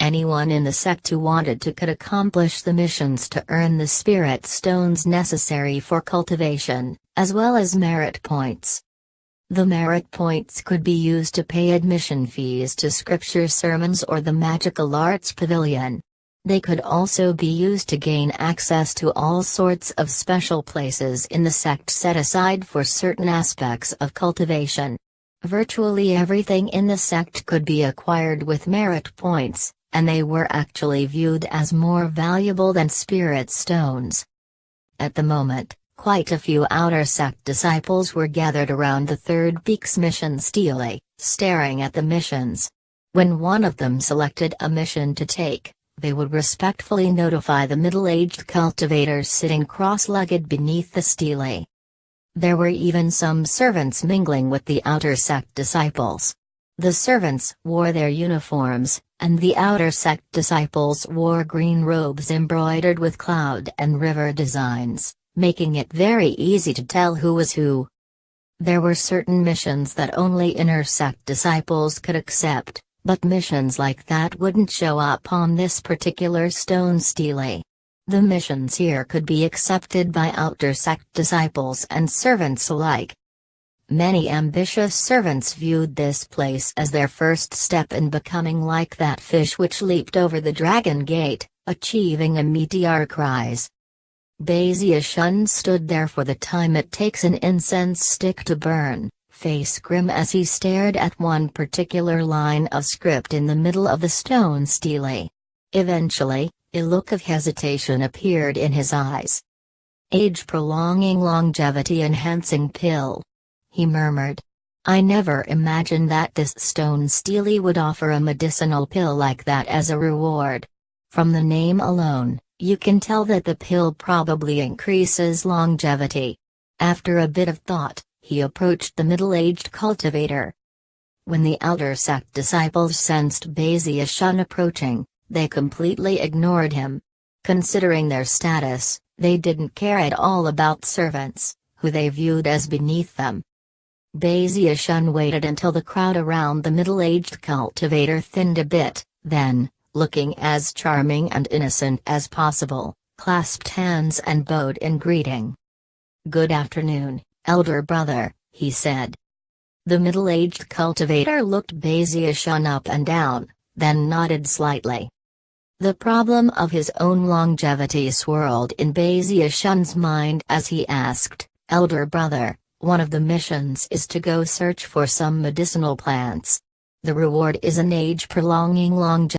Anyone in the sect who wanted to could accomplish the missions to earn the spirit stones necessary for cultivation, as well as merit points. The merit points could be used to pay admission fees to scripture sermons or the magical arts pavilion. They could also be used to gain access to all sorts of special places in the sect set aside for certain aspects of cultivation. Virtually everything in the sect could be acquired with merit points, and they were actually viewed as more valuable than spirit stones. At the moment, quite a few outer sect disciples were gathered around the Third Peaks mission stele, staring at the missions. When one of them selected a mission to take, they would respectfully notify the middle-aged cultivators sitting cross-legged beneath the stele. There were even some servants mingling with the outer sect disciples. The servants wore their uniforms, and the outer sect disciples wore green robes embroidered with cloud and river designs, making it very easy to tell who was who. There were certain missions that only inner sect disciples could accept, but missions like that wouldn't show up on this particular stone stele. The missions here could be accepted by outer sect disciples and servants alike. Many ambitious servants viewed this place as their first step in becoming like that fish which leaped over the dragon gate, achieving a meteoric rise. Basia Shun stood there for the time it takes an incense stick to burn, face grim as he stared at one particular line of script in the middle of the stone stele. Eventually, a look of hesitation appeared in his eyes. "Age-prolonging longevity-enhancing pill," he murmured. "I never imagined that this stone stele would offer a medicinal pill like that as a reward. From the name alone, you can tell that the pill probably increases longevity." After a bit of thought, he approached the middle-aged cultivator. When the outer sect disciples sensed Basia Shun approaching, they completely ignored him. Considering their status, they didn't care at all about servants, who they viewed as beneath them. Basia Shun waited until the crowd around the middle-aged cultivator thinned a bit, then, looking as charming and innocent as possible, clasped hands and bowed in greeting. "Good afternoon, elder brother," he said. The middle-aged cultivator looked Basia Shun up and down, then nodded slightly. The problem of his own longevity swirled in Basia Shun's mind as he asked, "Elder brother, one of the missions is to go search for some medicinal plants. The reward is an age-prolonging longevity."